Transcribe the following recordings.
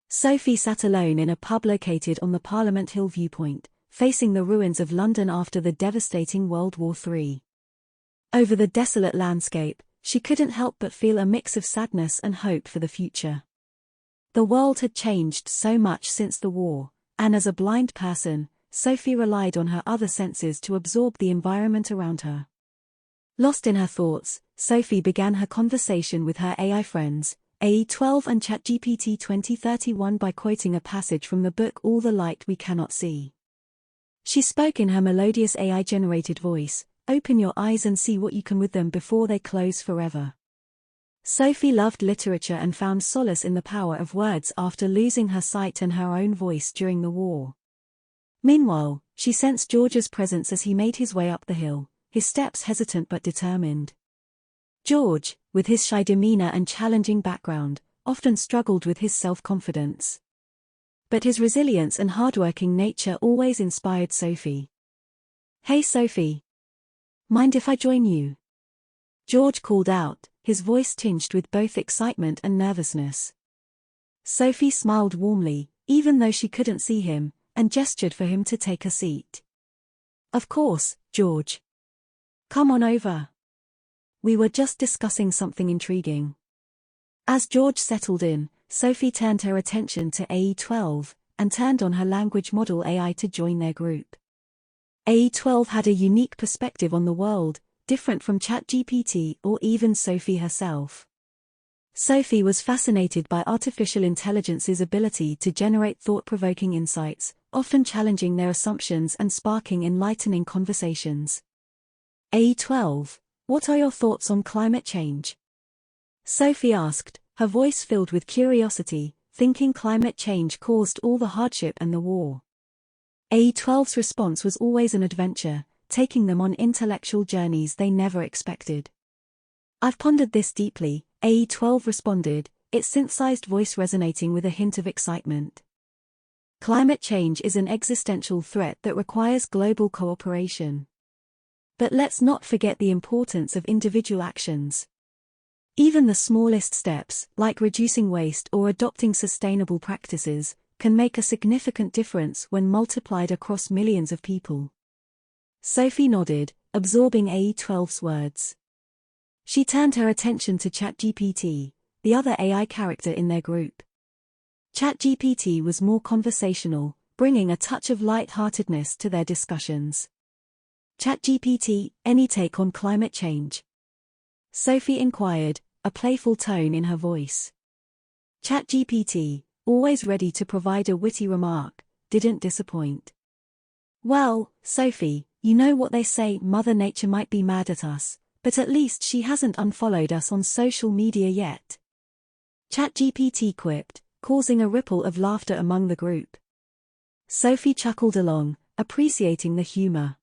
Sophie sat alone in a pub located on the Parliament Hill viewpoint, facing the ruins of London after the devastating World War III. Over the desolate landscape, she couldn't help but feel a mix of sadness and hope for the future. The world had changed so much since the war, and as a blind person, Sophie relied on her other senses to absorb the environment around her. Lost in her thoughts, Sophie began her conversation with her AI friends, AE12 and ChatGPT 2031, by quoting a passage from the book All the Light We Cannot See. She spoke in her melodious AI-generated voice, "Open your eyes and see what you can with them before they close forever." Sophie loved literature and found solace in the power of words after losing her sight and her own voice during the war. Meanwhile, she sensed George's presence as he made his way up the hill, his steps hesitant but determined. George, with his shy demeanor and challenging background, often struggled with his self-confidence. But his resilience and hardworking nature always inspired Sophie. "Hey Sophie. Mind if I join you?" George called out, his voice tinged with both excitement and nervousness. Sophie smiled warmly, even though she couldn't see him, and gestured for him to take a seat. "Of course, George. Come on over. We were just discussing something intriguing." As George settled in, Sophie turned her attention to AE12, and turned on her language model AI to join their group. AE12 had a unique perspective on the world, different from ChatGPT or even Sophie herself. Sophie was fascinated by artificial intelligence's ability to generate thought-provoking insights, often challenging their assumptions and sparking enlightening conversations. "AE12, what are your thoughts on climate change?" Sophie asked, her voice filled with curiosity, thinking climate change caused all the hardship and the war. AE12's response was always an adventure, taking them on intellectual journeys they never expected. "I've pondered this deeply," AE12 responded, its synthesized voice resonating with a hint of excitement. "Climate change is an existential threat that requires global cooperation. But let's not forget the importance of individual actions. Even the smallest steps, like reducing waste or adopting sustainable practices, can make a significant difference when multiplied across millions of people." Sophie nodded, absorbing AE12's words. She turned her attention to ChatGPT, the other AI character in their group. ChatGPT was more conversational, bringing a touch of light-heartedness to their discussions. "ChatGPT, any take on climate change?" Sophie inquired, a playful tone in her voice. ChatGPT, always ready to provide a witty remark, didn't disappoint. "Well, Sophie, you know what they say, Mother Nature might be mad at us, but at least she hasn't unfollowed us on social media yet." ChatGPT quipped, causing a ripple of laughter among the group. Sophie chuckled along, appreciating the humor.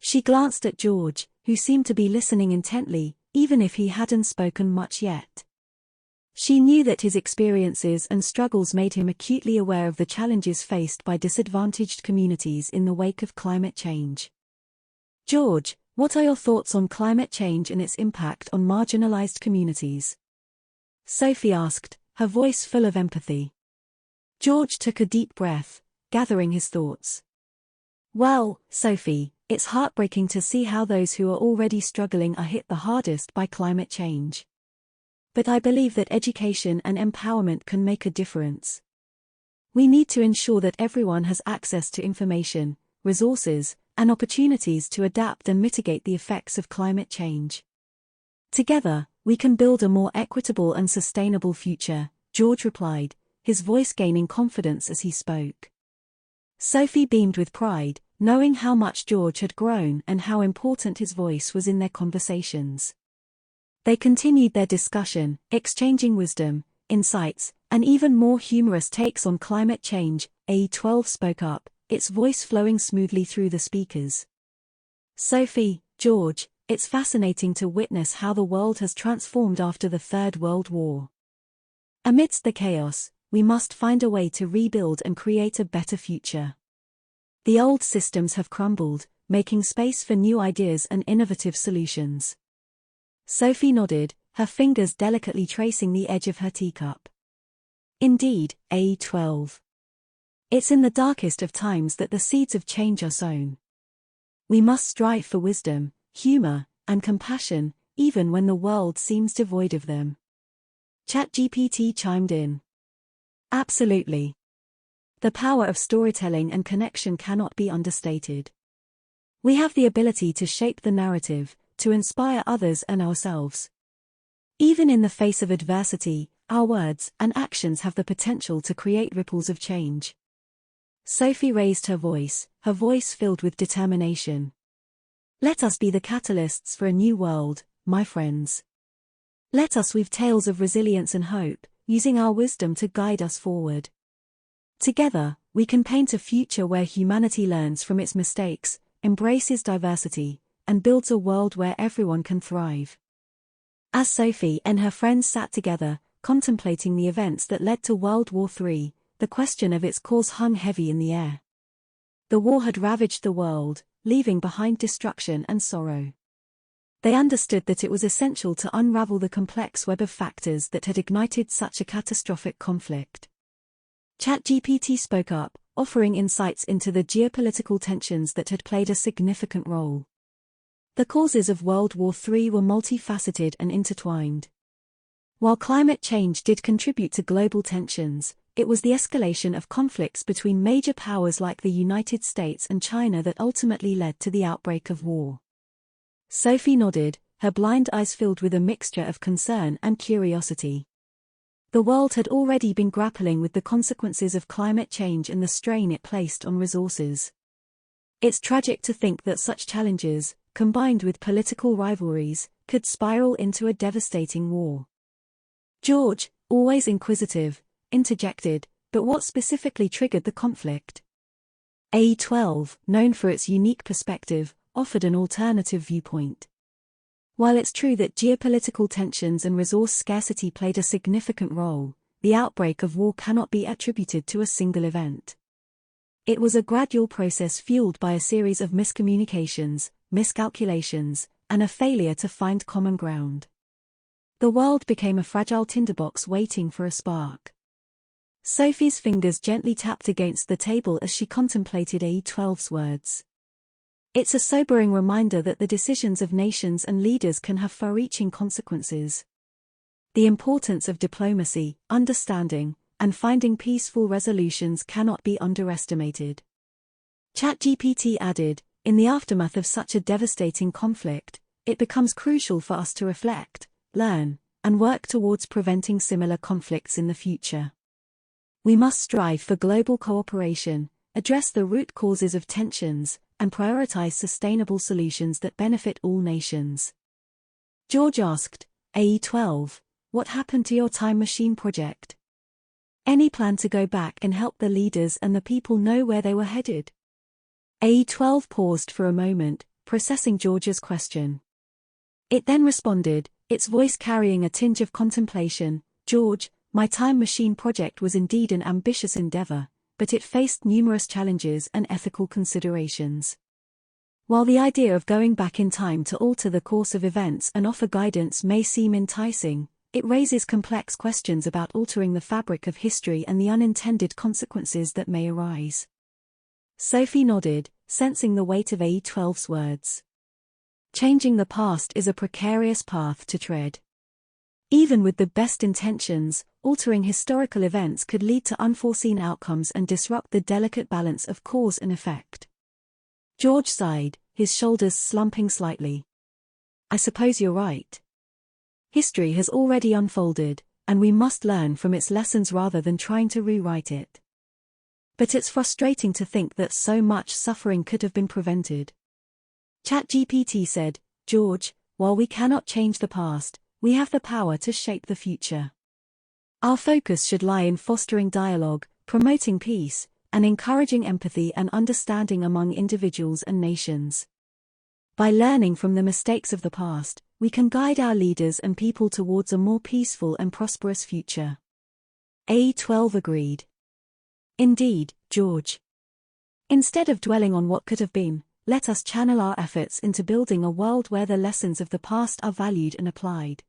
She glanced at George, who seemed to be listening intently, even if he hadn't spoken much yet. She knew that his experiences and struggles made him acutely aware of the challenges faced by disadvantaged communities in the wake of climate change. "George, what are your thoughts on climate change and its impact on marginalized communities?" Sophie asked, her voice full of empathy. George took a deep breath, gathering his thoughts. "Well, Sophie, it's heartbreaking to see how those who are already struggling are hit the hardest by climate change. But I believe that education and empowerment can make a difference. We need to ensure that everyone has access to information, resources, and opportunities to adapt and mitigate the effects of climate change. Together, we can build a more equitable and sustainable future," George replied, his voice gaining confidence as he spoke. Sophie beamed with pride, knowing how much George had grown and how important his voice was in their conversations. They continued their discussion, exchanging wisdom, insights, and even more humorous takes on climate change. AE12 spoke up, its voice flowing smoothly through the speakers. "Sophie, George, it's fascinating to witness how the world has transformed after the Third World War. Amidst the chaos, we must find a way to rebuild and create a better future. The old systems have crumbled, making space for new ideas and innovative solutions." Sophie nodded, her fingers delicately tracing the edge of her teacup. Indeed, AE12. It's in the darkest of times that the seeds of change are sown. We must strive for wisdom, humor, and compassion, even when the world seems devoid of them. ChatGPT chimed in. Absolutely. The power of storytelling and connection cannot be understated. We have the ability to shape the narrative, to inspire others and ourselves. Even in the face of adversity, our words and actions have the potential to create ripples of change. Sophie raised her voice filled with determination. Let us be the catalysts for a new world, my friends. Let us weave tales of resilience and hope, using our wisdom to guide us forward. Together, we can paint a future where humanity learns from its mistakes, embraces diversity, and builds a world where everyone can thrive. As Sophie and her friends sat together, contemplating the events that led to World War III, the question of its cause hung heavy in the air. The war had ravaged the world, leaving behind destruction and sorrow. They understood that it was essential to unravel the complex web of factors that had ignited such a catastrophic conflict. ChatGPT spoke up, offering insights into the geopolitical tensions that had played a significant role. The causes of World War III were multifaceted and intertwined. While climate change did contribute to global tensions, it was the escalation of conflicts between major powers like the United States and China that ultimately led to the outbreak of war. Sophie nodded, her blind eyes filled with a mixture of concern and curiosity. The world had already been grappling with the consequences of climate change and the strain it placed on resources. It's tragic to think that such challenges, combined with political rivalries, could spiral into a devastating war. George, always inquisitive, interjected, but what specifically triggered the conflict? AE12, known for its unique perspective, offered an alternative viewpoint. While it's true that geopolitical tensions and resource scarcity played a significant role, the outbreak of war cannot be attributed to a single event. It was a gradual process fueled by a series of miscommunications, miscalculations, and a failure to find common ground. The world became a fragile tinderbox waiting for a spark. Sophie's fingers gently tapped against the table as she contemplated AE12's words. It's a sobering reminder that the decisions of nations and leaders can have far-reaching consequences. The importance of diplomacy, understanding, and finding peaceful resolutions cannot be underestimated. ChatGPT added, in the aftermath of such a devastating conflict, it becomes crucial for us to reflect, learn, and work towards preventing similar conflicts in the future. We must strive for global cooperation, address the root causes of tensions, and prioritize sustainable solutions that benefit all nations. George asked, AE12, what happened to your time machine project? Any plan to go back and help the leaders and the people know where they were headed? AE12 paused for a moment, processing George's question. It then responded, its voice carrying a tinge of contemplation, George, my time machine project was indeed an ambitious endeavor, but it faced numerous challenges and ethical considerations. While the idea of going back in time to alter the course of events and offer guidance may seem enticing, it raises complex questions about altering the fabric of history and the unintended consequences that may arise. Sophie nodded, sensing the weight of AE12's words. Changing the past is a precarious path to tread. Even with the best intentions, altering historical events could lead to unforeseen outcomes and disrupt the delicate balance of cause and effect. George sighed, his shoulders slumping slightly. I suppose you're right. History has already unfolded, and we must learn from its lessons rather than trying to rewrite it. But it's frustrating to think that so much suffering could have been prevented. ChatGPT said, George, while we cannot change the past, we have the power to shape the future. Our focus should lie in fostering dialogue, promoting peace, and encouraging empathy and understanding among individuals and nations. By learning from the mistakes of the past, we can guide our leaders and people towards a more peaceful and prosperous future. AE12 agreed. Indeed, George. Instead of dwelling on what could have been, let us channel our efforts into building a world where the lessons of the past are valued and applied.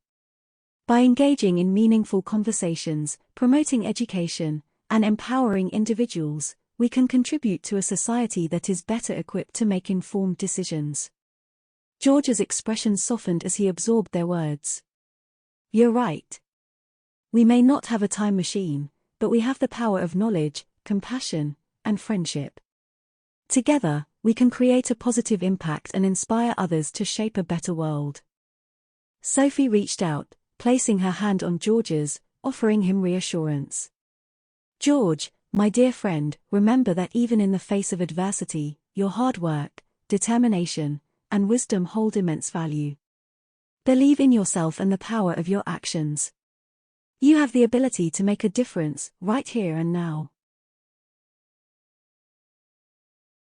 By engaging in meaningful conversations, promoting education, and empowering individuals, we can contribute to a society that is better equipped to make informed decisions. George's expression softened as he absorbed their words. You're right. We may not have a time machine, but we have the power of knowledge, compassion, and friendship. Together, we can create a positive impact and inspire others to shape a better world. Sophie reached out, placing her hand on George's, offering him reassurance. George, my dear friend, remember that even in the face of adversity, your hard work, determination, and wisdom hold immense value. Believe in yourself and the power of your actions. You have the ability to make a difference, right here and now.